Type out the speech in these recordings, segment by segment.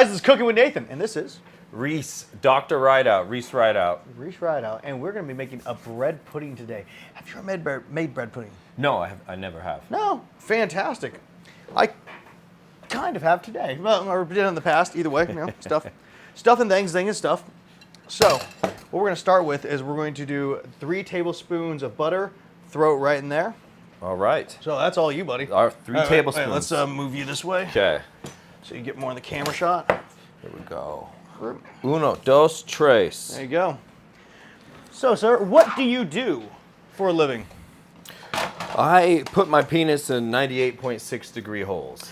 guys, this is Cooking with Nathan, and this is Reese, Dr. Rideout, Reese Rideout. Reese Rideout, and we're going to be making a bread pudding today. Have you ever made bread pudding? No, I never have. No, fantastic. I kind of have today, well, or did in the past. Either way, stuff and things and stuff. So, what we're going to start with is we're going to do 3 tablespoons of butter. Throw it right in there. All right. So that's all you, buddy. Our 3 tablespoons. Wait, let's move you this way. Okay. So you get more in the camera shot. Here we go. Uno, dos, tres. There you go. So, sir, what do you do for a living? I put my penis in 98.6 degree holes.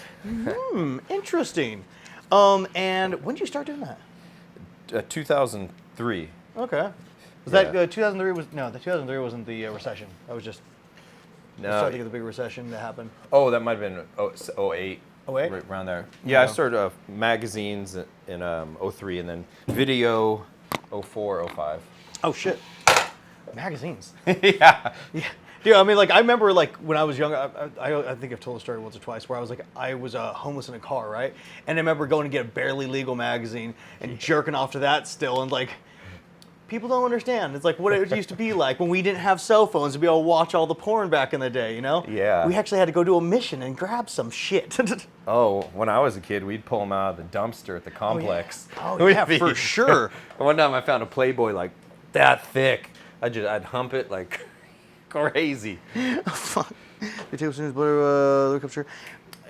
Interesting. And when did you start doing that? 2003. Okay. Was Yeah. that 2003? The 2003 wasn't the recession. That was just No. starting of the big recession that happened. Oh, that might have been 08. 08? Right around there. Yeah, I Yeah. started magazines in 03 and then video 04, 05. Oh shit. Magazines. Yeah. Yeah. Dude, I mean, like, I remember, like, when I was young, I think I've told the story once or twice, where I was homeless in a car, right? And I remember going to get a Barely Legal magazine and jerking off to that still, and, like, people don't understand. It's like what it used to be like when we didn't have cell phones to be able to watch all the porn back in the day, you know? Yeah. We actually had to go to a mission and grab some shit. Oh, when I was a kid, we'd pull them out of the dumpster at the complex. Oh, yeah, for sure. One time I found a Playboy like that thick. I'd hump it like crazy. Fuck. The tablespoons, butter, look up sure.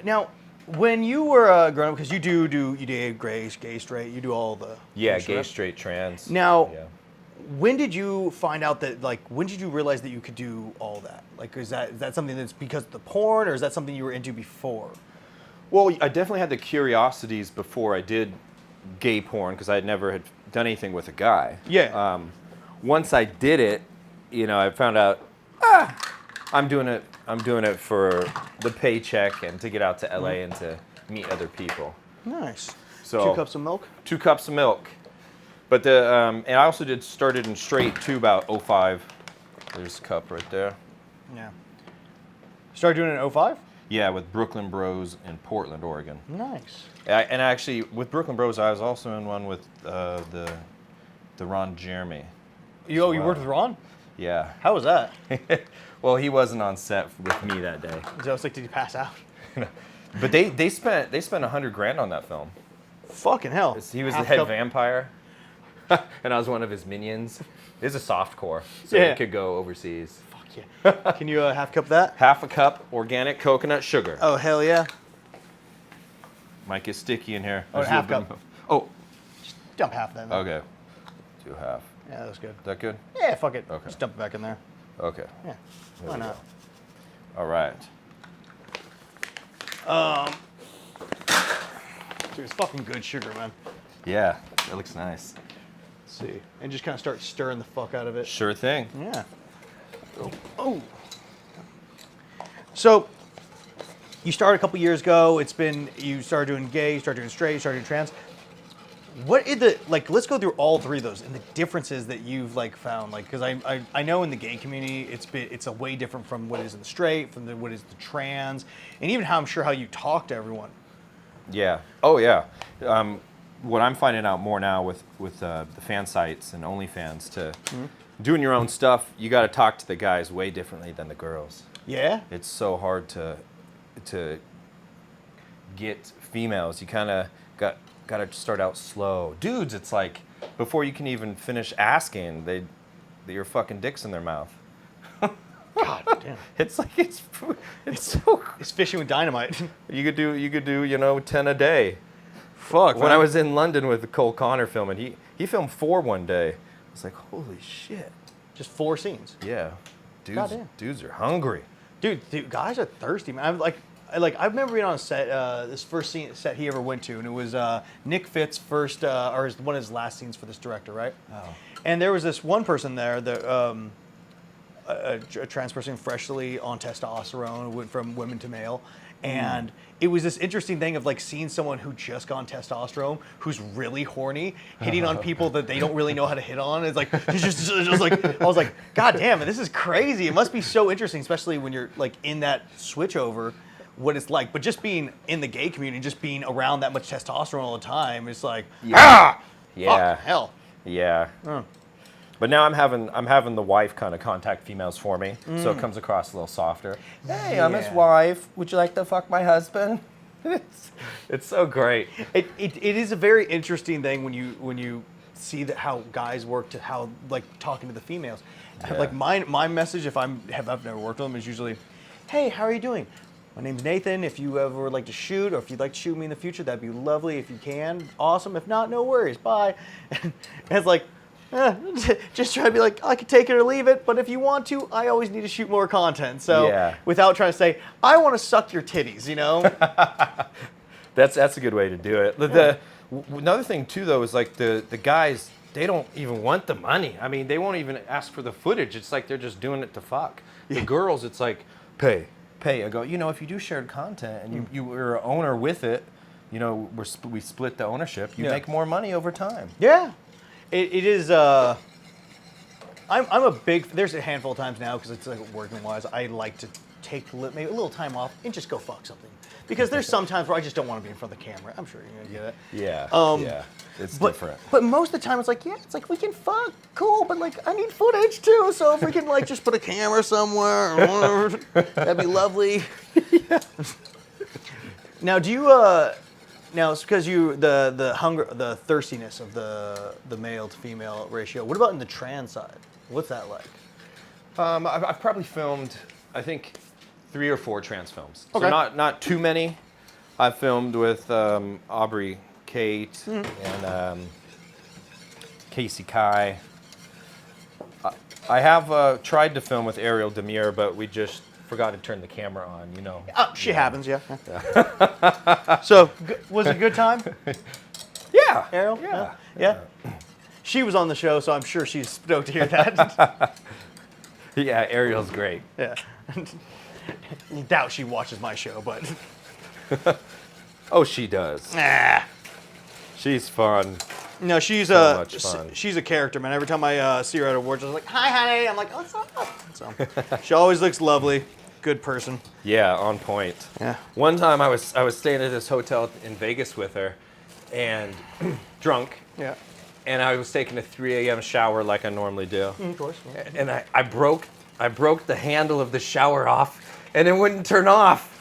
Now, when you were growing up, because you did gay, straight, you do all the... Yeah, sure. gay, straight, trans. Now, yeah. when did you find out that, like, when did you realize that you could do all that? Like, is that something that's because of the porn, or is that something you were into before? Well, I definitely had the curiosities before I did gay porn because I never had done anything with a guy. Yeah. Once I did it, I found out I'm doing it for the paycheck and to get out to LA and to meet other people. Nice. So 2 cups of milk? 2 cups of milk. But and I also started in straight too about 05. There's a cup right there. Yeah. Started doing it in 05? Yeah, with Brooklyn Bros in Portland, Oregon. Nice. And actually, with Brooklyn Bros, I was also in one with the Ron Jeremy. You worked with Ron? Yeah. How was that? Well, he wasn't on set with me that day. So I was like, did he pass out? But they spent $100,000 on that film. Fucking hell. He was the head vampire, and I was one of his minions. It's a soft core, so Yeah. it could go overseas. Fuck yeah. Can you half cup that? Half a cup organic coconut sugar. Oh, hell yeah. Might get sticky in here. Oh, There's a half little cup. bit of- Just dump half of that. Oh, okay. 2 half. Yeah, that was good. Is that good? Yeah, fuck it. Okay. Just dump it back in there. Okay. Yeah. There Why we not? go. All right. Dude, it's fucking good sugar, man. Yeah, that looks nice. Let's see. And just kind of start stirring the fuck out of it. Sure thing. Yeah. Oh. So, you started a couple years ago. You started doing gay, you started doing straight, you started doing trans. What is let's go through all 3 of those and the differences that you've found, because I know in the gay community it's a way different from what is in the straight, from what is the trans, and even how you talk to everyone. Yeah. Oh, yeah. What I'm finding out more now with the fan sites and OnlyFans doing your own stuff, you got to talk to the guys way differently than the girls. Yeah. It's so hard to get females. You kind of got to start out slow. Dudes, it's like before you can even finish asking, your fucking dick's in their mouth. God damn. It's like it's so. It's fishing with dynamite. You could do 10 a day. Fuck. When I was in London with Cole Connor filming, he filmed 4 one day. I was like, holy shit. Just 4 scenes. Yeah. Goddamn. Dudes are hungry. Dude, guys are thirsty, man. I remember being on a set, this first set he ever went to, and it was Nick Fitt's first, one of his last scenes for this director, right? Oh. And there was this one person there, that, a trans person freshly on testosterone, went from women to male, and it was this interesting thing of seeing someone who just got on testosterone, who's really horny, hitting on people that they don't really know how to hit on. It's just like I was like, God damn it, this is crazy. It must be so interesting, especially when you're in that switch over. what it's like. But just being in the gay community, just being around that much testosterone all the time, it's like, Yeah. fuck, hell. Yeah. But now I'm having the wife kind of contact females for me, so it comes across a little softer. Hey, I'm his Yeah. wife. Would you like to fuck my husband? It's so great. It is a very interesting thing when you see that how guys work to how like talking to the females. Yeah. Like my message if I've never worked with them is usually, hey, how are you doing? My name's Nathan. If you ever would like to shoot, or if you'd like to shoot me in the future, that'd be lovely. If you can, awesome. If not, no worries. Bye. And it's like, just try to be like, I could take it or leave it, but if you want to, I always need to shoot more content. So Yeah. without trying to say, I want to suck your titties, you know? That's a good way to do it. Another thing too, though, is like the guys, they don't even want the money. I mean, they won't even ask for the footage. It's like they're just doing it to fuck. The girls, it's like pay. I go, if you do shared content and you were an owner with it, we split the ownership. You make more money over time. Yeah, it is. I'm a big. There's a handful of times now because it's like working wise. I like to take maybe a little time off and just go fuck something. Because there's some times where I just don't want to be in front of the camera. I'm sure you're gonna get it. Yeah. It's different. But most of the time it's like, we can fuck, cool, but like I need footage too. So if we can like just put a camera somewhere, or whatever, that'd be lovely. Now, do you now it's because the hunger, the thirstiness of the male to female ratio. What about in the trans side? What's that like? I've probably filmed, I think, 3 or 4 trans films. Okay. So not too many. I've filmed with Aubrey Kate and Casey Kai. I have tried to film with Ariel Demir, but we just forgot to turn the camera on, Oh, shit happens, yeah. So, was it a good time? Yeah. Ariel? Yeah. She was on the show, so I'm sure she's stoked to hear that. Yeah, Ariel's great. Yeah. Doubt she watches my show, but Oh, she does. nah. She's fun. No, she's much fun. she's a character, man. Every time I see her at awards, I was like, "Hi, honey." I'm like, "What's up?" So she always looks lovely, good person. Yeah, on point. Yeah. One time I was staying at this hotel in Vegas with her, and drunk. Yeah. And I was taking a 3 a.m. shower like I normally do. Of course. Yeah. And I broke the handle of the shower off, and it wouldn't turn off.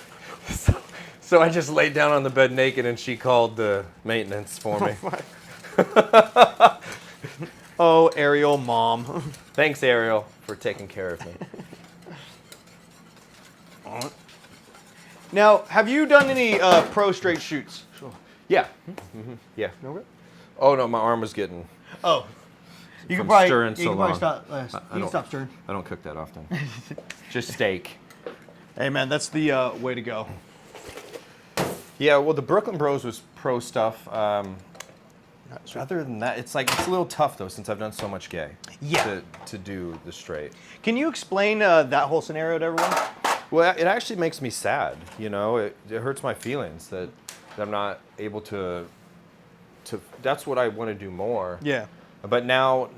So I just laid down on the bed naked, and she called the maintenance for me. Oh, Ariel, mom. Thanks, Ariel, for taking care of me. Now, have you done any pro straight shoots? Yeah. Yeah. Okay. Oh no, my arm was getting. Oh. You From can probably, stirring you so can probably long. stop. I You can don't- stop stirring. I don't cook that often. Just steak. Hey, man, that's the way to go. Yeah, well, the Brooklyn Bros was pro stuff. Other than that, it's a little tough though, since I've done so much gay. Yeah. To do the straight. Can you explain that whole scenario to everyone? Well, it actually makes me sad. It hurts my feelings that I'm not able to. That's what I want to do more. Yeah. But now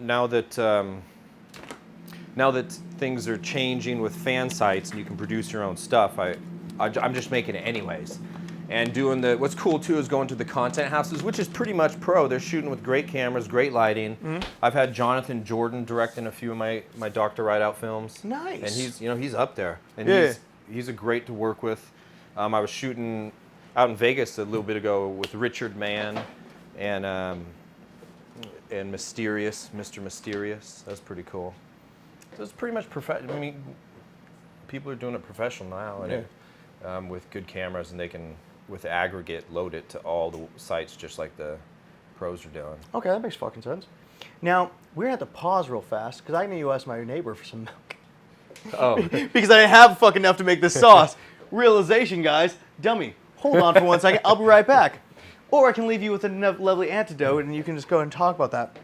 that things are changing with fan sites and you can produce your own stuff, I'm just making it anyways. And doing what's cool too is going to the content houses, which is pretty much pro. They're shooting with great cameras, great lighting. Mm-hmm. I've had Jonathan Jordan directing a few of my Dr. Rideout films. Nice. And he's up there. And Yeah. he's a great to work with. I was shooting out in Vegas a little bit ago with Richard Mann and Mr. Mysterious. That's pretty cool. So it's pretty much professional. I mean, people are doing it professional now, and with good cameras, and they can, with aggregate, load it to all the sites just like the pros are doing. Okay, that makes fucking sense. Now, we're going to have to pause real fast because I need to ask my neighbor for some milk. Oh. Because I didn't have fucking enough to make this sauce. Realization, guys. Dummy. Hold on for 1 second. I'll be right back. Or I can leave you with a lovely antidote and you can just go and talk about that.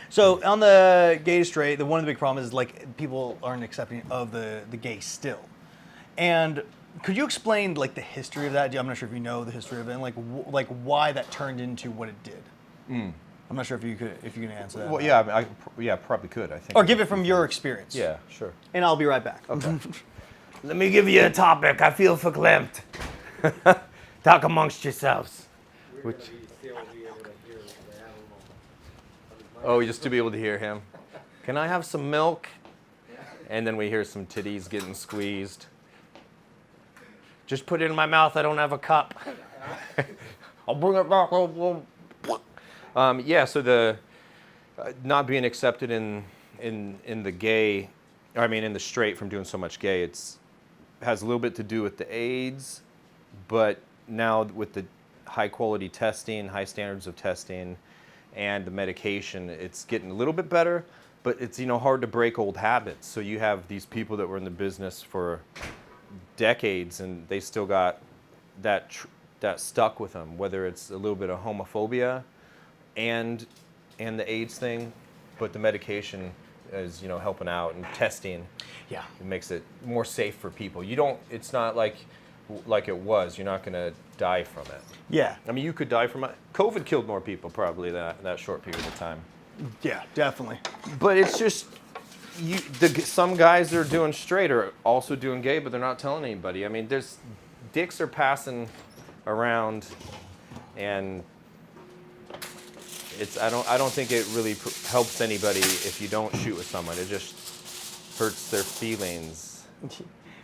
So on the gay to straight, one of the big problems is like people aren't accepting of the gay still. And could you explain like the history of that? I'm not sure if you know the history of it and like why that turned into what it did. I'm not sure if you can answer that. Well, yeah, I probably could. I think. Or give it from your experience. Yeah, sure. And I'll be right back. Okay. Let me give you a topic. I feel verklempt. Talk amongst yourselves. Which? Oh, just to be able to hear him. Can I have some milk? And then we hear some titties getting squeezed. Just put it in my mouth. I don't have a cup. I'll bring it back. Yeah, so the not being accepted in the gay, I mean in the straight from doing so much gay, has a little bit to do with the AIDS, but now with the high quality testing, high standards of testing, and the medication, it's getting a little bit better, but it's hard to break old habits. So you have these people that were in the business for decades, and they still got that stuck with them, whether it's a little bit of homophobia and the AIDS thing, but the medication is helping out, and testing. Yeah. It makes it more safe for people. It's not like it was. You're not going to die from it. Yeah. I mean, you could die from it. COVID killed more people probably that short period of time. Yeah, definitely. But it's just some guys that are doing straight are also doing gay, but they're not telling anybody. I mean, there's dicks are passing around, and I don't think it really helps anybody if you don't shoot with someone. It just hurts their feelings.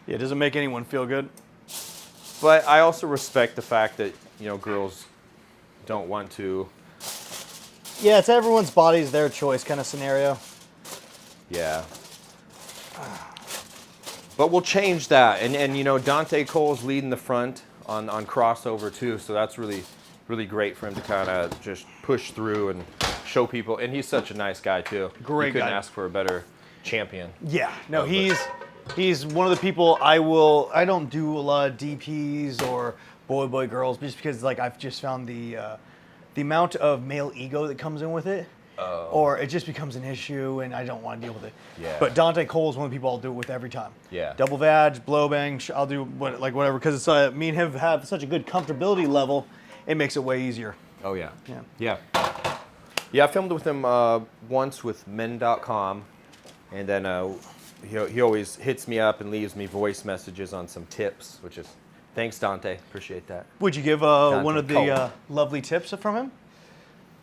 Yeah, it doesn't make anyone feel good. But I also respect the fact that girls don't want to. Yeah, it's everyone's body's their choice kind of scenario. Yeah. But we'll change that, and Dante Cole's leading the front on crossover too, so that's really great for him to kind of just push through and show people. And he's such a nice guy too. Great you couldn't guy. ask for a better champion. Yeah, no, he's one of the people I don't do a lot of DPs or boy girls just because I've just found the amount of male ego that comes in with it. Or it just becomes an issue, and I don't want to deal with it. Yeah. But Dante Cole is one of the people I'll do it with every time. Yeah. Double vag, blow bang, I'll do whatever, because it's me and him have such a good comfortability level, it makes it way easier. Oh yeah. Yeah. Yeah, I filmed with him once with men.com, and then he always hits me up and leaves me voice messages on some tips, which is thanks, Dante. Appreciate that. Would you give one of the Cole. lovely tips from him?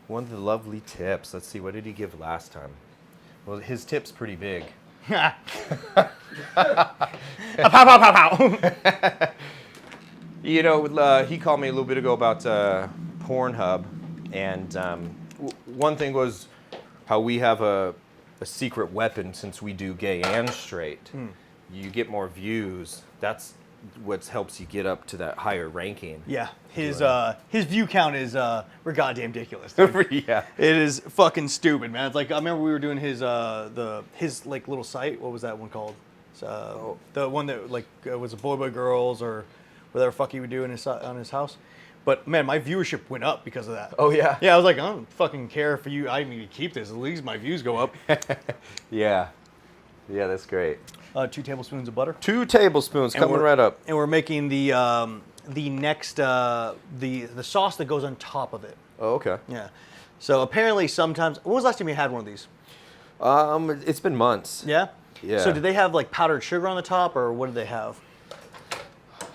One of the lovely tips. Let's see, what did he give last time? Well, his tip's pretty big. Pow, pow, pow, pow. He called me a little bit ago about Pornhub, and one thing was how we have a secret weapon since we do gay and straight. You get more views. That's what helps you get up to that higher ranking. Yeah, his view count is goddamn ridiculous. Dude. Yeah. It is fucking stupid, man. It's I remember we were doing his little site. What was that one called? The one that was a boy girls or whatever fuck he would do on his house. But man, my viewership went up because of that. Oh yeah. Yeah, I was like, I don't fucking care if I need to keep this. At least my views go up. Yeah. Yeah, that's great. 2 tablespoons of butter. 2 tablespoons coming right up. And we're making the next the sauce that goes on top of it. Oh, okay. Yeah. So apparently sometimes, when was the last time you had one of these? It's been months. Yeah? Yeah. So did they have powdered sugar on the top, or what did they have?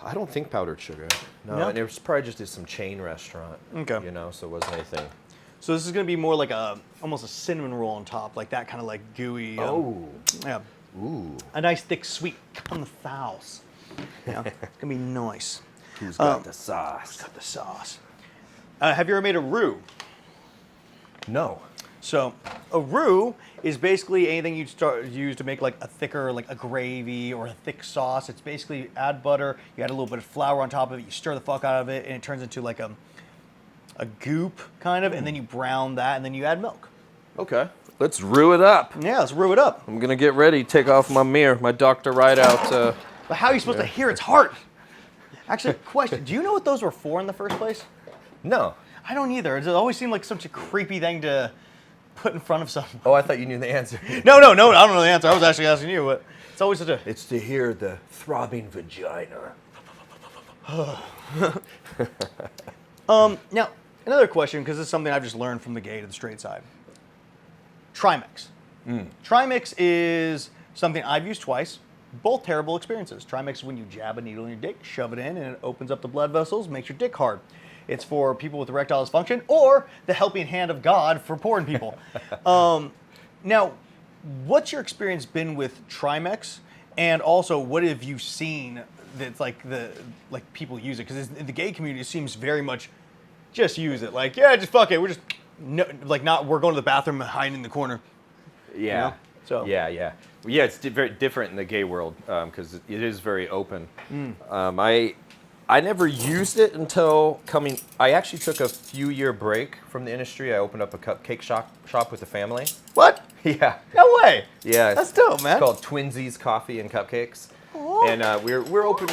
I don't think powdered sugar. No? And it was probably just some chain restaurant. Okay. So it wasn't anything. So this is going to be more like almost a cinnamon roll on top, like that kind of gooey. Yeah. Ooh. A nice thick sweet on the sauce. Yeah. It's going to be nice. Who's got the sauce? Got the sauce. Have you ever made a roux? No. So a roux is basically anything you'd use to make a thicker, a gravy or a thick sauce. It's basically add butter, you add a little bit of flour on top of it, you stir the fuck out of it, and it turns into a goop kind of, and then you brown that, and then you add milk. Okay. Let's roux it up. Yeah, let's roux it up. I'm going to get ready, take off my mirror, my Dr. Rideout. But how are you supposed to hear its heart? Actually, question, do you know what those were for in the first place? No. I don't either. It always seemed like such a creepy thing to put in front of someone. Oh, I thought you knew the answer. No, I don't know the answer. I was actually asking you, but it's always such a... It's to hear the throbbing vagina. Now, another question, because this is something I've just learned from the gay to the straight side. Trimix. Trimix is something I've used twice. Both terrible experiences. Trimix is when you jab a needle in your dick, shove it in, and it opens up the blood vessels, makes your dick hard. It's for people with erectile dysfunction or the helping hand of God for porn people. Now, what's your experience been with Trimex, and also what have you seen that's like people use it? Because in the gay community, it seems very much just use it. Like, yeah, just fuck it. We're just we're going to the bathroom and hiding in the corner. Yeah. You know? So Yeah. It's very different in the gay world because it is very open. I never used it until coming. I actually took a few-year break from the industry. I opened up a cupcake shop with the family. What? Yeah. No way. Yeah. That's dope, man. It's called Twinsies Coffee and Cupcakes. Aww. And we're open.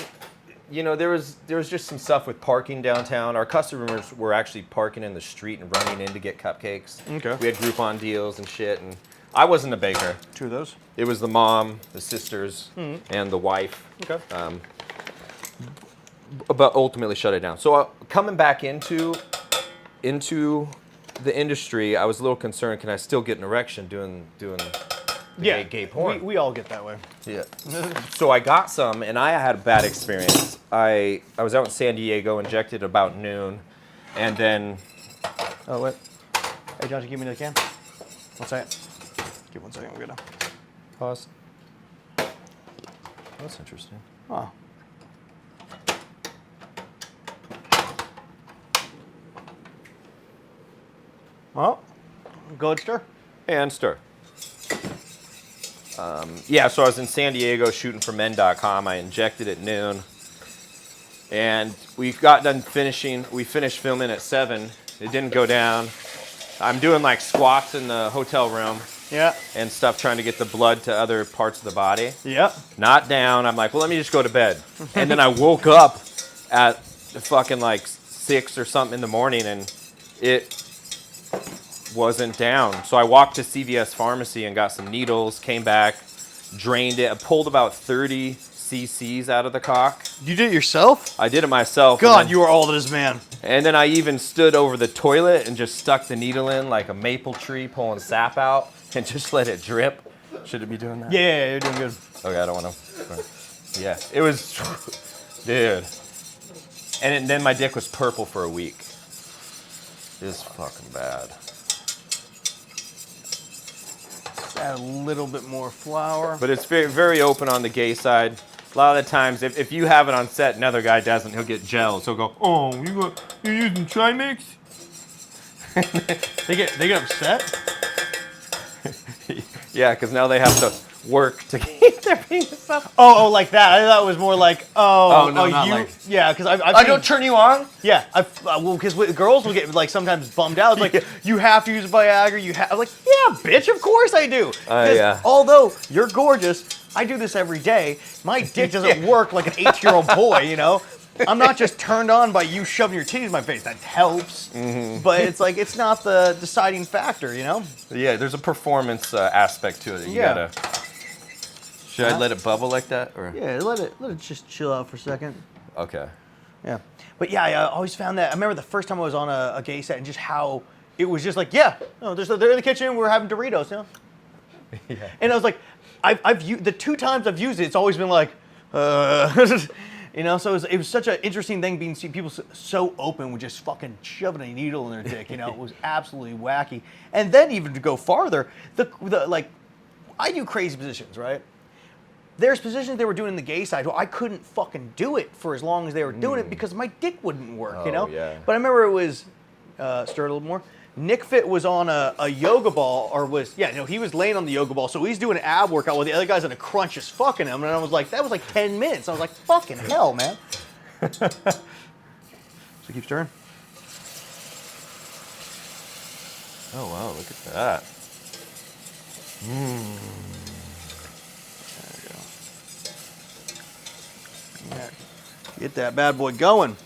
You know, there was just some stuff with parking downtown. Our customers were actually parking in the street and running in to get cupcakes. Okay. We had Groupon deals and shit, and I wasn't a baker. 2 of those. It was the mom, the sisters, and the wife. Okay. But ultimately shut it down. So coming back into the industry, I was a little concerned. Can I still get an erection doing gay porn? We all get that way. Yeah. So I got some, and I had a bad experience. I was out in San Diego, injected about noon, and then. Oh wait. Hey, Johnson, give me the can. 1 second. Give 1 second. We're gonna Pause. That's interesting. Oh. Well, go ahead, stir. And stir. Yeah, so I was in San Diego shooting for men.com. I injected at noon. And we got done finishing. We finished filming at 7. It didn't go down. I'm doing like squats in the hotel room Yeah. and stuff, trying to get the blood to other parts of the body. Yep. Not down. I'm like, well, let me just go to bed. And then I woke up at fucking like 6 or something in the morning, and it wasn't down. So I walked to CVS Pharmacy and got some needles, came back, drained it. I pulled about 30 cc's out of the cock. You did it yourself? I did it myself. God, you are all this man. And then I even stood over the toilet and just stuck the needle in like a maple tree, pulling sap out, and just let it drip. Should it be doing that? Yeah, you're doing good. Okay, I don't want to. Yeah, it was, dude. And then my dick was purple for a week. It's fucking bad. Add a little bit more flour. But it's very, very open on the gay side. A lot of the times, if you have it on set, another guy doesn't, he'll get jealous. He'll go, "Oh, you're using Trimix?" They get upset. Yeah, because now they have to work to keep their penis up. Oh, like that. I thought it was more like, Oh, no, not you. like- Yeah, because I've I seen, don't turn you on. Yeah, well, because girls will get like sometimes bummed out. It's like you have to use Viagra. I'm like, yeah, bitch, of course I do. 'Cause Yeah. Although you're gorgeous, I do this every day. My dick doesn't work like an 8-year-old boy. You know, I'm not just turned on by you shoving your titties in my face. That helps, but it's like it's not the deciding factor. You know. Yeah, there's a performance aspect to it. You Yeah. gotta. Should I let it bubble like that, or? Yeah, let it just chill out for a second. Okay. Yeah. But yeah, I always found that. I remember the first time I was on a gay set and just how it was just like, yeah, no, they're in the kitchen, we're having Doritos, you know? Yeah. And I was like, I've used, the 2 times I've used it, it's always been like, you know, so it was such an interesting thing being see people so open with just fucking shoving a needle in their dick, you know? It was absolutely wacky. And then even to go farther, the like, I do crazy positions, right? There's positions they were doing in the gay side where I couldn't fucking do it for as long as they were doing it because my dick wouldn't work, you know? Yeah. But I remember it was, stir it a little more. Nick Fit was on a yoga ball, or he was laying on the yoga ball, so he's doing an ab workout while the other guy's in a crunch just fucking him, and I was like, that was like 10 minutes. I was like, fucking hell, man. So keep stirring. Oh wow, look at that. Yeah. Get that bad boy going.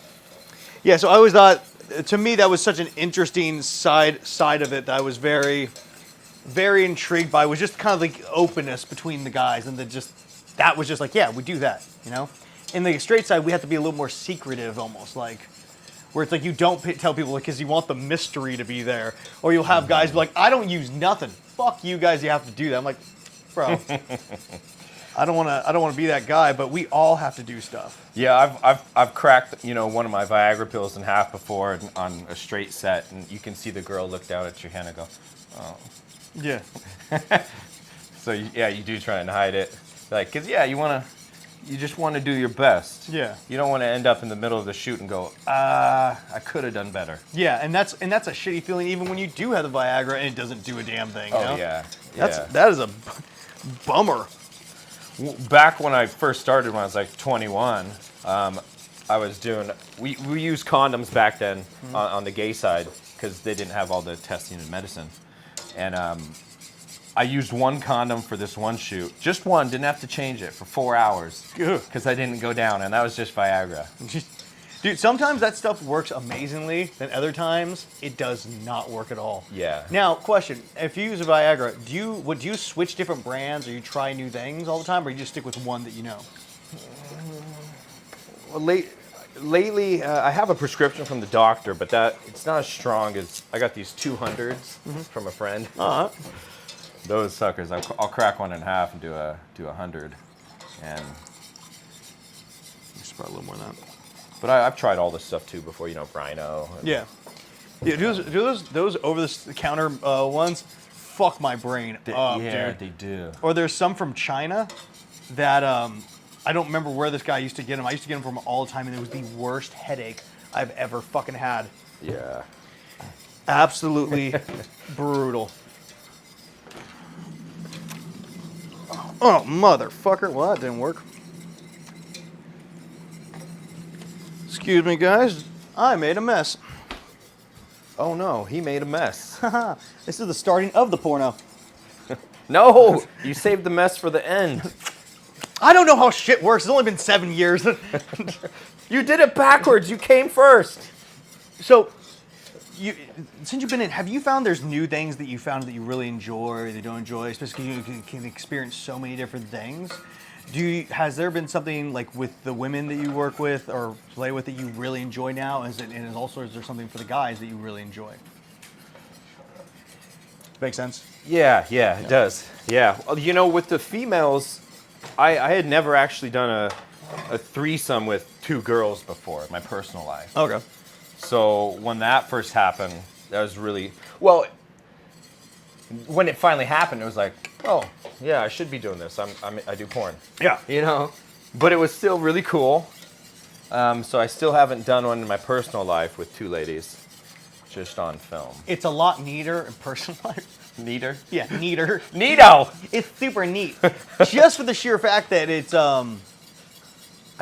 Yeah, so I always thought, to me, that was such an interesting side of it that I was very, very intrigued by. Was just kind of like openness between the guys, and that was just like, yeah, we do that, you know. In the straight side, we have to be a little more secretive, almost like, where it's like you don't tell people because you want the mystery to be there, or you'll have guys be like, I don't use nothing. Fuck you guys, you have to do that. I'm like, bro. I don't want to be that guy, but we all have to do stuff. Yeah, I've cracked one of my Viagra pills in half before on a straight set, and you can see the girl look down at your hand and go, oh. Yeah. So you do try and hide it, like, cause you just want to do your best. Yeah. You don't want to end up in the middle of the shoot and go, I could have done better. Yeah, and that's a shitty feeling even when you do have the Viagra and it doesn't do a damn thing. You know? Yeah. That is a bummer. Back when I first started, when I was like 21, I was doing. We used condoms back then on the gay side because they didn't have all the testing and medicine, and I used one condom for this one shoot, just one. Didn't have to change it for 4 hours because I didn't go down, and that was just Viagra. Dude, sometimes that stuff works amazingly, then other times it does not work at all. Yeah. Now, question: if you use a Viagra, would you switch different brands, or you try new things all the time, or you just stick with one that you know? Well, lately, I have a prescription from the doctor, but it's not as strong as I got these 200s from a friend. Those suckers, I'll crack one in half and do a 100, and Just probably a little more than that. But I've tried all this stuff too before, Rhino. Yeah. Yeah, do those over-the-counter ones fuck my brain up, yeah, dude. they do. Or there's some from China that I don't remember where this guy used to get them. I used to get them from him all the time, and it was the worst headache I've ever fucking had. Yeah. Absolutely brutal. Oh, motherfucker. Well, that didn't work. Excuse me, guys. I made a mess. Oh no, he made a mess. This is the starting of the porno. No, you saved the mess for the end. I don't know how shit works. It's only been 7 years. You did it backwards. You came first. So, since you've been in, have you found there's new things that you found that you really enjoy, or that you don't enjoy, especially because you can experience so many different things? Has there been something like with the women that you work with or play with that you really enjoy now? Is there something for the guys that you really enjoy? Make sense? Yeah, it does. Yeah. With the females, I had never actually done a threesome with 2 girls before in my personal life. Okay. So when that first happened, that was really, well, when it finally happened, it was like, oh, yeah, I should be doing this. I do porn. Yeah. But it was still really cool. So I still haven't done one in my personal life with 2 ladies, just on film. It's a lot neater in personal life. Neater? Yeah, neater. Neato! It's super neat. Just for the sheer fact that it's, I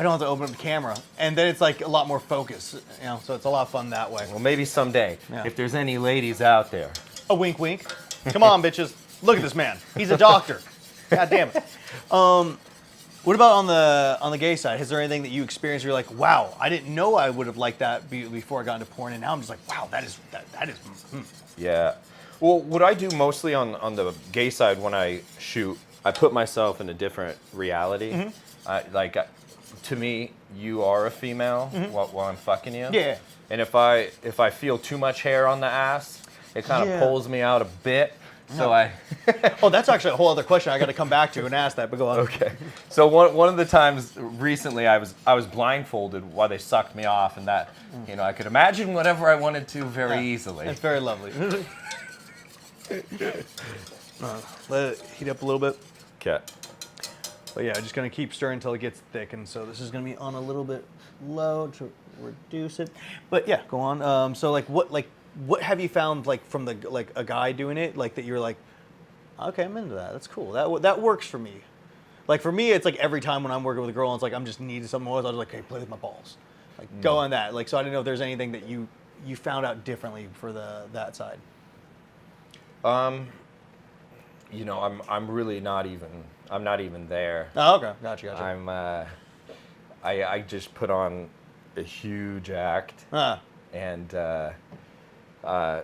don't have to open up the camera, and then it's like a lot more focus, so it's a lot of fun that way. Well, maybe someday, Yeah. if there's any ladies out there. A wink, wink. Come on, bitches. Look at this man. He's a doctor. God damn it. What about on the gay side? Is there anything that you experienced where you're like, wow, I didn't know I would have liked that before I got into porn, and now I'm just like, wow, that is. Yeah. Well, what I do mostly on the gay side when I shoot, I put myself in a different reality. To me, you are a female while I'm fucking you. Yeah. And if I feel too much hair on the ass, it kind of pulls me out a bit. So Oh, that's actually a whole other question I got to come back to and ask that, but go on. Okay. So one of the times recently I was blindfolded while they sucked me off, and that I could imagine whatever I wanted to very easily. It's very lovely. Let it heat up a little bit. Okay. But yeah, just gonna keep stirring until it gets thick, and so this is gonna be on a little bit low to reduce it. But yeah, go on. So what have you found from a guy doing it that you're like, okay, I'm into that. That's cool. That works for me. Like for me, it's like every time when I'm working with a girl, and it's like I'm just needing something else. I was like, hey, play with my balls. Go on that. So I didn't know if there's anything that you found out differently for that side. I'm really not even there. Oh, okay, gotcha. I just put on a huge act, and I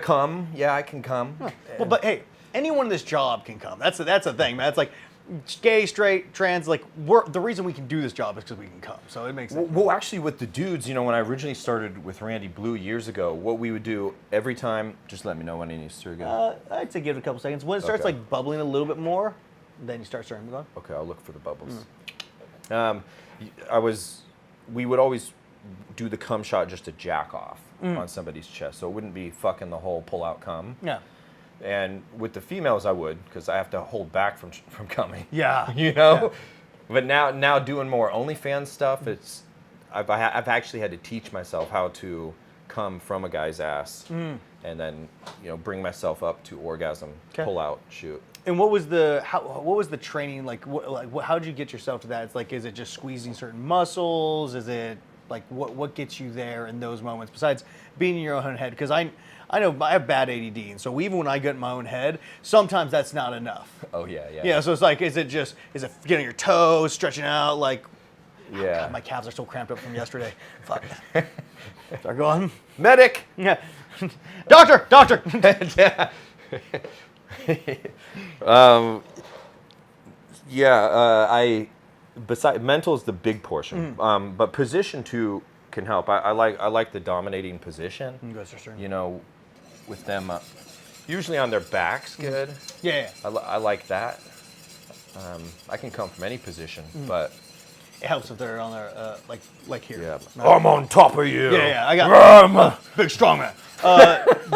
come. Yeah, I can come. Huh. Well, but hey, anyone in this job can come. That's a thing, man. It's like gay, straight, trans. The reason we can do this job is because we can come. So it makes sense. Well, actually, with the dudes, when I originally started with Randy Blue years ago, what we would do every time, just let me know when it needs to go. I'd say give it a couple seconds. When it starts bubbling a little bit more, Then you start stirring them going. Okay, I'll look for the bubbles. Mm. We would always do the cum shot just to jack off on somebody's chest, so it wouldn't be fucking the whole pull-out cum. Yeah. And with the females, I would, because I have to hold back from coming. Yeah. You know. Yeah. But now doing more OnlyFans stuff, I've actually had to teach myself how to come from a guy's ass, and then bring myself up to orgasm, pull out, shoot. And what was the training like? How did you get yourself to that? It's like, is it just squeezing certain muscles? Is it like what gets you there in those moments besides being in your own head? Because I know I have bad ADD, and so even when I get in my own head, sometimes that's not enough. Oh yeah. Yeah. So it's like, is it getting your toes, stretching out, like? Yeah. God, my calves are still cramped up from yesterday. Fuck. Start going. Medic. Yeah. Doctor. Mental is the big portion, but position too can help. I like the dominating position. You guys are starting. With them usually on their backs, good. Yeah. I like that. I can come from any position, but it helps if they're on their like here. yeah, Right. I'm on top of you. Yeah. I got big strong man.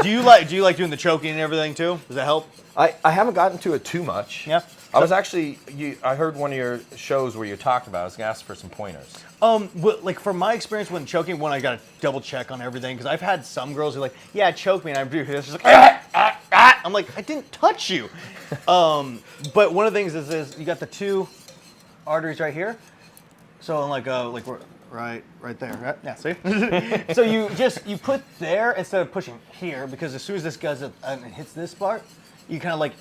Do you like doing the choking and everything too? Does that help? I haven't gotten to it too much. Yeah. I was actually I heard one of your shows where you talked about it. I was gonna ask for some pointers. Like from my experience when choking, when I got to double check on everything, because I've had some girls who are like, yeah, choke me, and I do this, just like, I'm like, I didn't touch you. But one of the things is you got the two arteries right here, so I'm like we're right there, right? Yeah, see? So you put there instead of pushing here, because as soon as this goes up and hits this part, you kind of like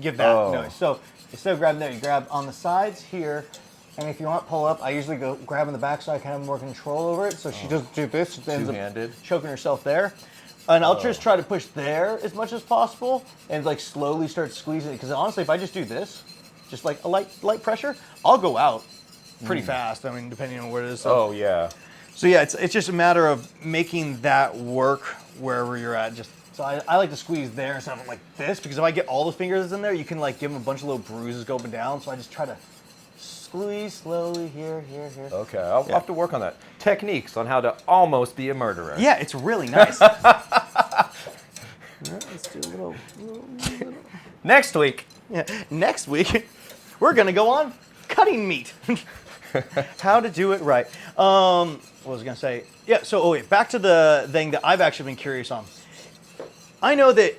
give that noise. So instead of grabbing there, you grab on the sides here. And if you want to pull up, I usually go grab in the back so I can have more control over it. So she doesn't do this. She ends up choking herself there. And I'll just try to push there as much as possible and like slowly start squeezing it. Because honestly, if I just do this, just like a light pressure, I'll go out pretty fast. I mean, depending on where it is. So, So yeah, it's just a matter of making that work wherever you're at. So I like to squeeze there instead of like this, because if I get all the fingers in there, you can like give them a bunch of little bruises go up and down. So I just try to squeeze slowly here. Okay, I'll have to work on that. Techniques on how to almost be a murderer. Yeah, it's really nice. Let's do a little. Next week. Yeah, next week, we're gonna go on cutting meat. How to do it right. What was I gonna say? Yeah. So, back to the thing that I've actually been curious on. I know that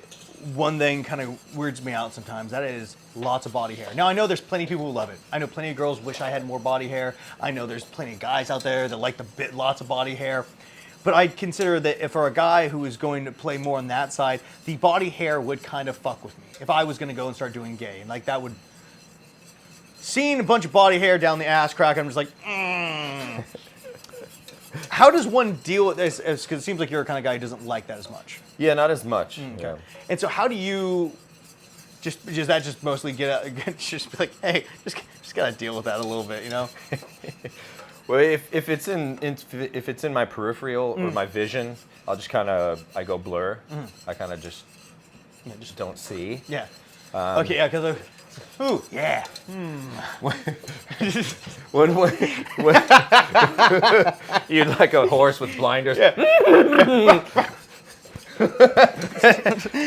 one thing kind of weirds me out sometimes. That is lots of body hair. Now, I know there's plenty of people who love it. I know plenty of girls wish I had more body hair. I know there's plenty of guys out there that like lots of body hair. But I consider that if for a guy who is going to play more on that side, the body hair would kind of fuck with me. If I was going to go and start doing gay. And like that would... Seeing a bunch of body hair down the ass crack, I'm just like, How does one deal with this? Because it seems like you're a kind of guy who doesn't like that as much. Yeah, not as much. Okay. Yeah. And so how do you just mostly just be like, hey, just gotta deal with that a little bit, you know? Well, if it's in my peripheral or my vision, I'll just I go blur. I kind of just don't see. Yeah. Okay, yeah, because ooh, yeah. When you're like a horse with blinders. Yeah.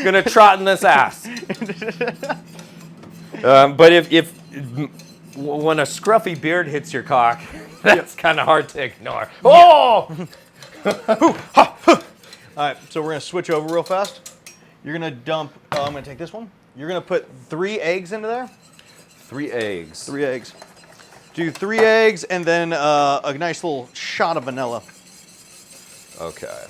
Gonna trot in this ass. But if when a scruffy beard hits your cock, that's kind of hard to ignore. Oh! All right, so we're gonna switch over real fast. You're gonna dump. I'm gonna take this one. You're gonna put 3 eggs into there. 3 eggs. 3 eggs. Do 3 eggs and then a nice little shot of vanilla. Okay.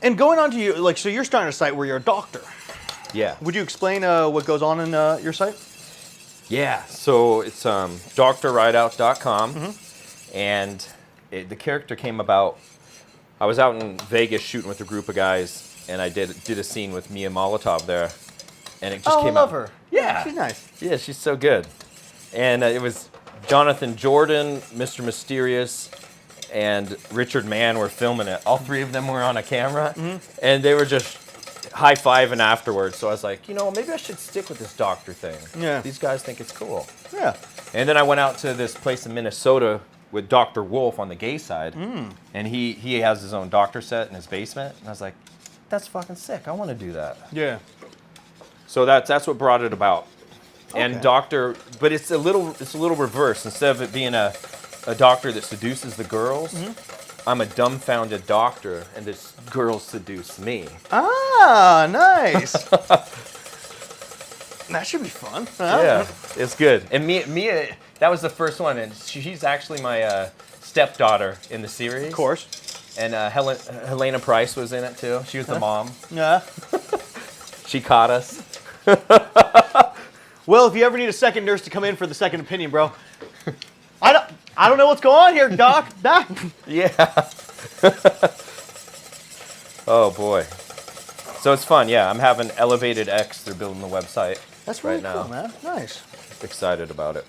And going on to you, like, so you're starting a site where you're a doctor. Yeah. Would you explain what goes on in your site? Yeah. So it's drrideout.com, and the character came about. I was out in Vegas shooting with a group of guys, and I did a scene with Mia Molotov there, and it just came out. I love her. Yeah. She's nice. Yeah, she's so good. And it was Jonathan Jordan, Mr. Mysterious, and Richard Mann were filming it. All 3 of them were on a camera, and they were just high-fiving afterwards. So I was like, maybe I should stick with this doctor thing. Yeah. These guys think it's cool. Yeah. And then I went out to this place in Minnesota with Dr. Wolf on the gay side. And he has his own doctor set in his basement. And I was like, that's fucking sick. I want to do that. Yeah. So that's what brought it about. And Okay. but it's a little reverse. Instead of it being a doctor that seduces the girls, I'm a dumbfounded doctor, and this girls seduce me. Ah, nice. That should be fun. Yeah, it's good. And Mia, that was the first one, and she's actually my stepdaughter in the series. Of course. And Helena Price was in it too. She was the mom. Yeah. She caught us. Well, if you ever need a second nurse to come in for the second opinion, bro, I don't know what's going on here, Doc. Doc. Yeah. Oh boy. So it's fun. Yeah, I'm having Elevated X. They're building the website. That's really right cool, now. man. Nice. Excited about it.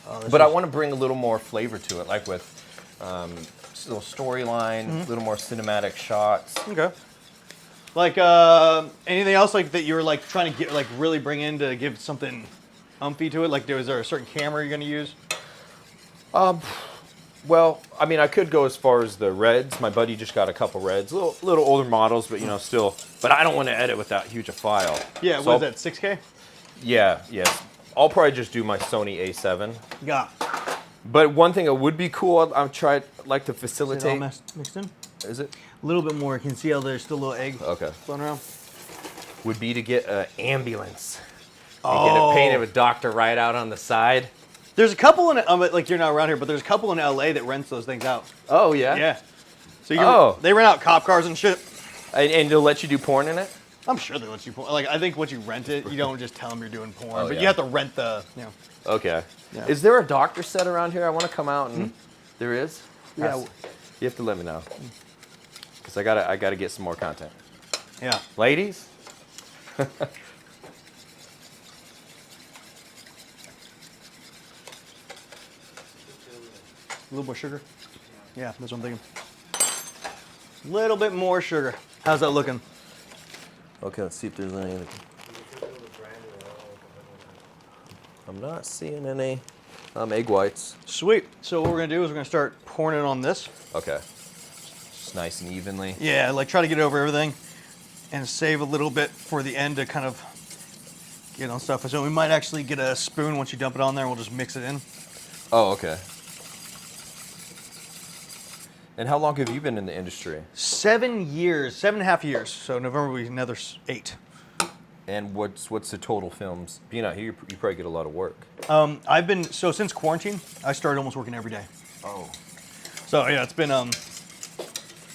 Oh, But I want to bring a little more flavor to it, like with little storyline, a little more cinematic shots. Okay. Like anything else like that you were like trying to get like really bring in to give something umphy to it? Like was there a certain camera you're gonna use? Well, I mean, I could go as far as the Reds. My buddy just got a couple Reds, little older models, but still. But I don't want to edit with that huge a file. Yeah, So what is that, 6K? Yeah. I'll probably just do my Sony A7. Yeah. But one thing that would be cool, like to Is it all facilitate. mixed in? Is it? A little bit more. You can see how there's still a little egg Okay. floating around. Would be to get an ambulance. And get it painted with Dr. Rideout on the side. There's a couple in like you're not around here, but there's a couple in LA that rents those things out. Oh, yeah? Yeah. So they rent out cop cars and shit. And they'll let you do porn in it? I'm sure they let you porn. Like I think once you rent it, you don't just tell them you're doing porn, Oh, but yeah. you have to rent the. Okay. Yeah. Is there a doctor set around here? I want to come out and there is? Yeah. You have to let me know. Because I gotta get some more content. Yeah. Ladies? A little more sugar. Yeah, that's what I'm thinking. A little bit more sugar. How's that looking? Okay, let's see if there's any. I'm not seeing any egg whites. Sweet. So what we're gonna do is we're gonna start pouring it on this. Okay. Just nice and evenly. Yeah, like try to get over everything and save a little bit for the end to kind of get on stuff. So we might actually get a spoon once you dump it on there and we'll just mix it in. Oh, okay. And how long have you been in the industry? 7 years, 7.5 years. So November will be another 8. And what's the total films? Being out here, you probably get a lot of work. I've been, so since quarantine, I started almost working every day. Oh. So yeah, it's been,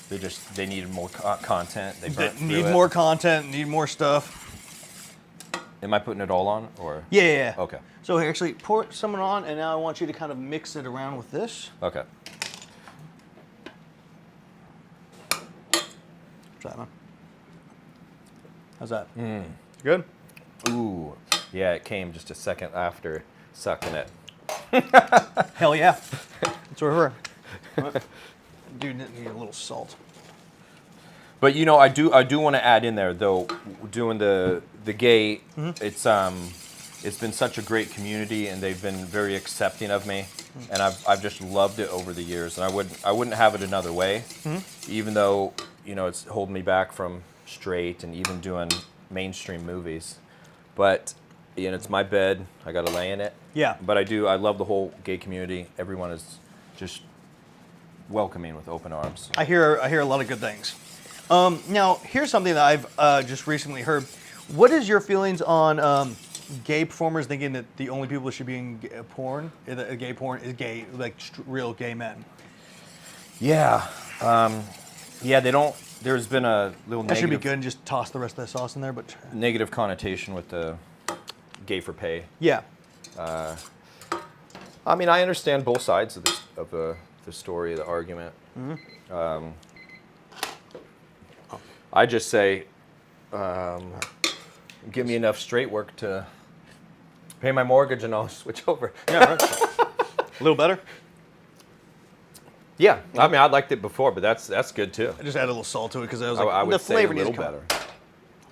They needed more content. They burnt through need it. more content, need more stuff. Am I putting it all on, or? Yeah. Okay. So here, actually pour some on, and now I want you to kind of mix it around with this. Okay. Try that, man. How's that? Good? Ooh. Yeah, it came just a second after sucking it. Hell yeah. That's where we're. Dude, need a little salt. But I do want to add in there though, doing the gay. It's been such a great community, and they've been very accepting of me, and I've just loved it over the years, and I wouldn't have it another way, even though it's holding me back from straight and even doing mainstream movies, but it's my bed. I got to lay in it. Yeah. But I love the whole gay community. Everyone is just welcoming with open arms. I hear a lot of good things. Now, here's something that I've just recently heard. What is your feelings on gay performers thinking that the only people that should be in porn, gay porn, is gay, like real gay men? Yeah. Yeah, they don't. There's been a little That should be negative, good and just toss the rest of that sauce in there, but negative connotation with the gay for pay. yeah. I mean, I understand both sides of the story, the argument. I just say, give me enough straight work to pay my mortgage, and I'll switch over. Yeah, right. A little better. Yeah, I mean, I liked it before, but that's good too. I just added a little salt to it because I was I like, would the say flavor a needs little to come. better.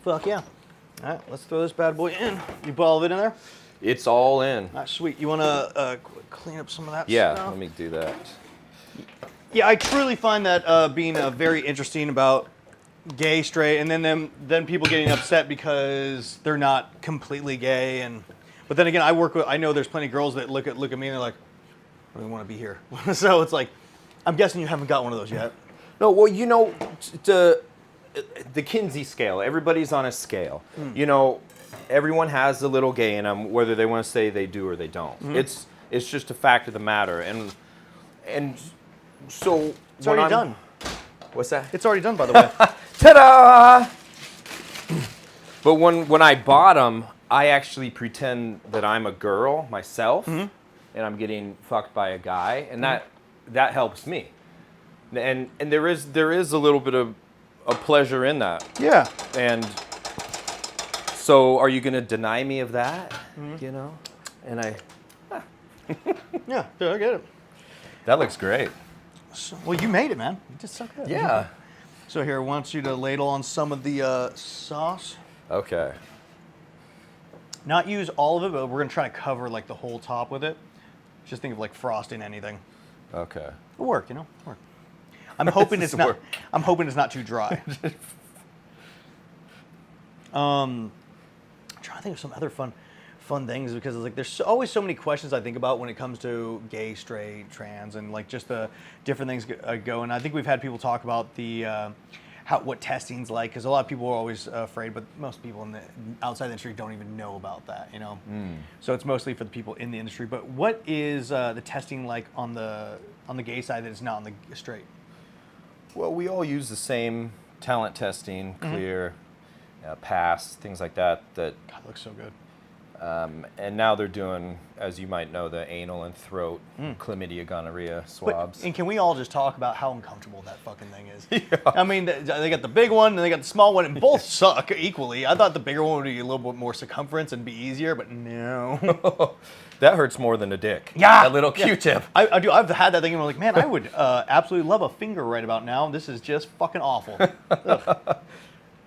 Fuck yeah. All right, let's throw this bad boy in. You put all of it in there? It's all in. All right, sweet. You want to clean up some of that Yeah, stuff? let me do that. Yeah, I truly find that being very interesting about gay, straight, and then people getting upset because they're not completely gay. But then again, I know there's plenty of girls that look at me and they're like, I don't want to be here. So it's like, I'm guessing you haven't got one of those yet. No, well, you know, the Kinsey scale. Everybody's on a scale. You know, everyone has a little gay in them, whether they want to say they do or they don't. It's just a fact of the matter, and so It's already done. What's that? It's already done, by the way. Ta-da! But when I bought them, I actually pretend that I'm a girl myself, and I'm getting fucked by a guy, and that helps me. And there is a little bit of a pleasure in that. Yeah. And so, are you going to deny me of that? You know, and Yeah, dude, I get it. that looks great. So, well, you made it, man. You did so good. Yeah. So here, I want you to ladle on some of the sauce. Okay. Not use all of it, but we're gonna try to cover like the whole top with it. Just think of like frosting anything. Okay. It'll work, you know. Work. I'm hoping it's This not. work. I'm hoping it's not too dry. I'm trying to think of some other fun things because it's like there's always so many questions I think about when it comes to gay, straight, trans, and like just the different things go. And I think we've had people talk about the what testing's like because a lot of people are always afraid, but most people in the outside the industry don't even know about that, you know. So it's mostly for the people in the industry. But what is the testing like on the gay side that is not on the straight? Well, we all use the same talent testing, clear, pass, things like that. God, it looks so good. And now they're doing, as you might know, the anal and throat chlamydia, gonorrhea swabs. And can we all just talk about how uncomfortable that fucking thing is? Yeah. I mean, they got the big one and they got the small one, and both suck equally. I thought the bigger one would be a little bit more circumference and be easier, but no. That hurts more than a dick. Yeah. That little Q-tip. I do. I've had that thing and I'm like, man, I would absolutely love a finger right about now. This is just fucking awful.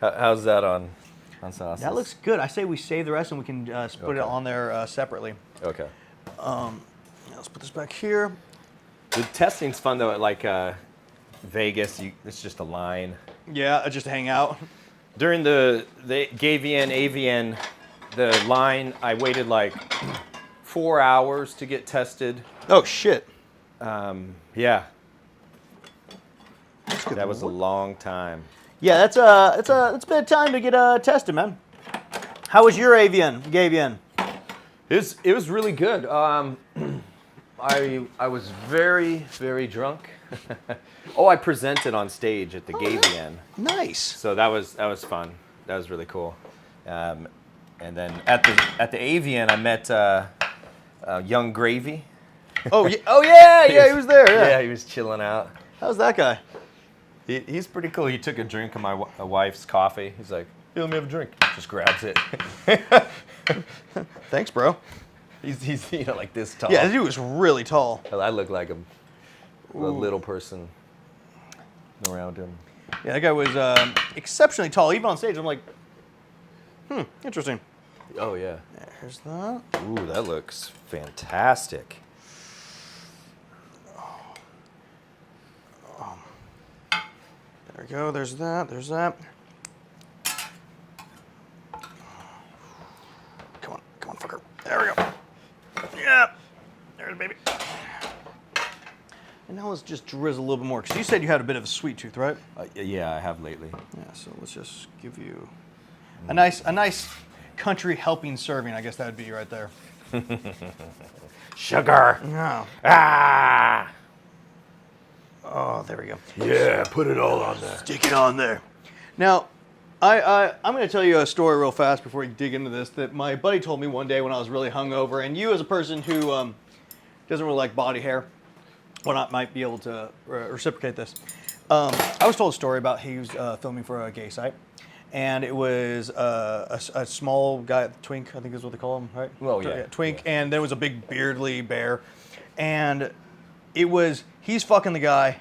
How's that on sauce? That looks good. I say we save the rest and we can put it on there separately. Okay. Let's put this back here. The testing's fun though. At like Vegas, it's just a line. Yeah, just hang out. During the GayVN, AVN, the line, I waited like 4 hours to get tested. Oh shit. Yeah. That was a long time. Yeah, it's a bit of time to get tested, man. How was your GayVN? It was really good. I was very, very drunk. Oh, I presented on stage at the GayVN. Nice. So that was fun. That was really cool. And then at the AVN, I met Young Gravy. Oh yeah, he was there. Yeah, he was chilling out. How's that guy? He's pretty cool. He took a drink of my wife's coffee. He's like, "Here, let me have a drink." Just grabs it. Thanks, bro. He's like this tall. Yeah, this dude was really tall. I look like a little person around him. Yeah, that guy was exceptionally tall. Even on stage, I'm like, interesting. Oh yeah. There's that. Ooh, that looks fantastic. There we go. There's that. There's that. Come on, fucker. There we go. Yeah. There's baby. And now let's just drizzle a little bit more, because you said you had a bit of a sweet tooth, right? Yeah, I have lately. Yeah. So let's just give you a nice country helping serving. I guess that would be right there. Sugar. Yeah. Ah. Oh, there we go. Yeah, put it all on there. Stick it on there. Now, I'm going to tell you a story real fast before we dig into this that my buddy told me one day when I was really hungover, and you as a person who doesn't really like body hair, might be able to reciprocate this. I was told a story about he was filming for a gay site, and it was a small guy, Twink, I think is what they call him, right? Well, yeah. Twink, Yeah. and there was a big beardly bear, and he's fucking the guy,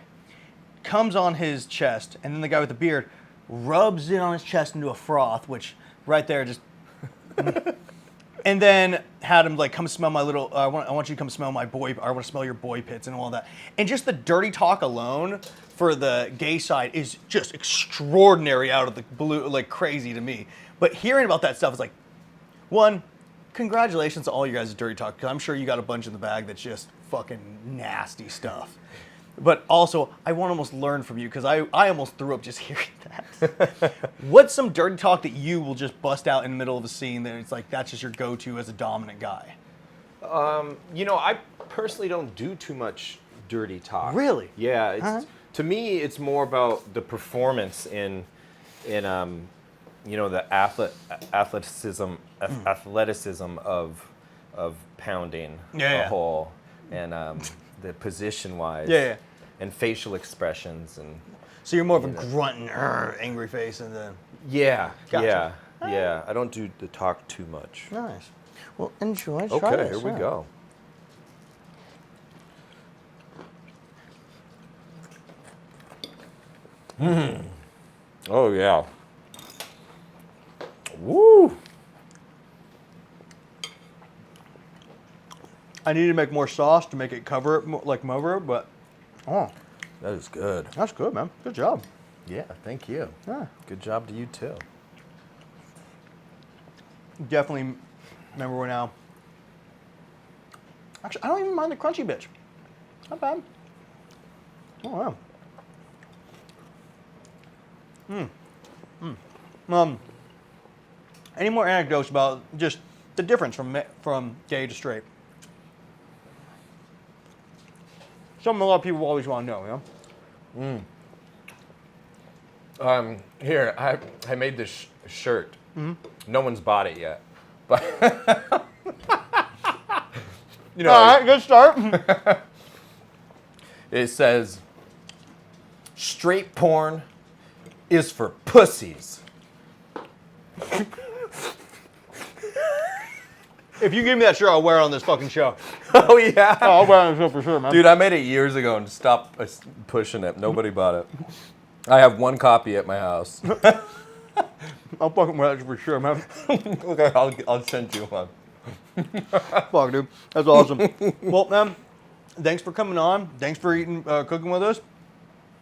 comes on his chest, and then the guy with the beard rubs it on his chest into a froth, which right there just. And then had him like come smell my little. I want you to come smell my boy. I want to smell your boy pits and all that. And just the dirty talk alone for the gay side is just extraordinary out of the blue, like crazy to me. But hearing about that stuff is like, one, congratulations to all you guys' dirty talk, because I'm sure you got a bunch in the bag that's just fucking nasty stuff. But also, I want to almost learn from you, because I almost threw up just hearing that. What's some dirty talk that you will just bust out in the middle of a scene that it's like, that's just your go-to as a dominant guy? I personally don't do too much dirty talk. Really? Yeah. It's, To me, it's more about the performance in the athleticism of pounding a hole, and the position-wise, and facial expressions, and so you're more of a grunt and angry face, and then Gotcha. yeah. I don't do the talk too much. Nice. Well, enjoy. Try Okay, this, here we go. Oh yeah. Woo. I need to make more sauce to make it cover it like over, but That is good. that's good, man. Good job. Yeah, thank you. Yeah. Good job to you too. Definitely remember when now. Actually, I don't even mind the crunchy bitch. Not bad. Oh wow. Any more anecdotes about just the difference from gay to straight? Something a lot of people always want to know, you know? Here, I made this shirt. No one's bought it yet, but All right, good start. it says, "Straight porn is for pussies." If you give me that shirt, I'll wear it on this fucking show. Oh yeah. Oh, I'll wear it on this show for sure, man. Dude, I made it years ago and stopped pushing it. Nobody bought it. I have one copy at my house. I'll fucking wear that for sure, man. Okay, I'll send you one. Fuck, dude. That's awesome. Well, man, thanks for coming on. Thanks for cooking with us.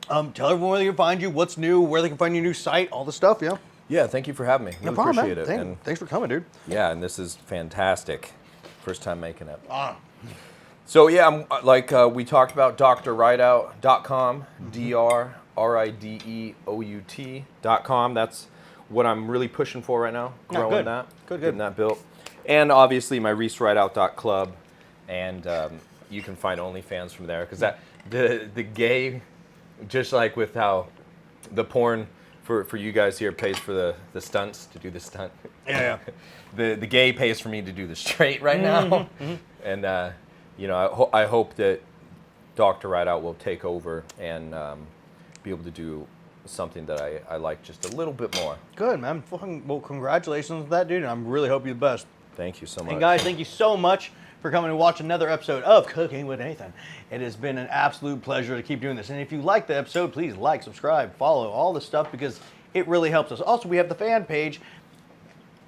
Tell everyone where they can find you, what's new, where they can find your new site, all the stuff, yeah? Yeah, thank you for having me. No Really problem, appreciate man. it. And Thanks for coming, dude. yeah, and this is fantastic. First time making it. Ah. So yeah, I'm, we talked about drrideout.com, DRRIDEOUT.com. That's what I'm really pushing for right now. Growing good. that, Good. getting that built, and obviously my ReeseRideout.club, and you can find OnlyFans from there, because that the gay, just like with how the porn for you guys here pays for the stunts to do the stunt. Yeah. The gay pays for me to do the straight right now, and I hope that Dr. Rideout will take over and be able to do something that I like just a little bit more. Good, man. Fucking, well, congratulations on that, dude, and I really hope you're the best. Thank you so much. And guys, thank you so much for coming to watch another episode of Cooking with Nathan. It has been an absolute pleasure to keep doing this. And if you like the episode, please like, subscribe, follow, all this stuff, because it really helps us. Also, we have the fan page.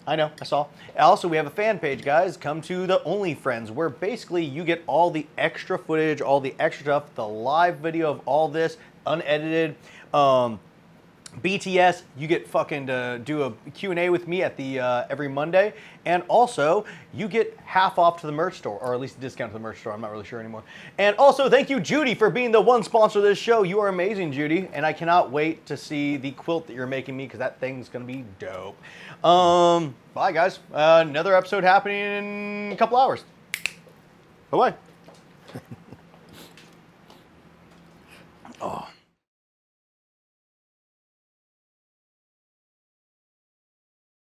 I know, I saw. Also, we have a fan page, guys. Come to the OnlyFriends, where basically you get all the extra footage, all the extra stuff, the live video of all this, unedited. BTS, you get fucking to do a Q&A with me at the every Monday, and also you get half off to the merch store, or at least a discount to the merch store. I'm not really sure anymore. And also, thank you, Judy, for being the one sponsor of this show. You are amazing, Judy, and I cannot wait to see the quilt that you're making me, because that thing's gonna be dope. Bye, guys. Another episode happening in a couple hours. Bye-bye.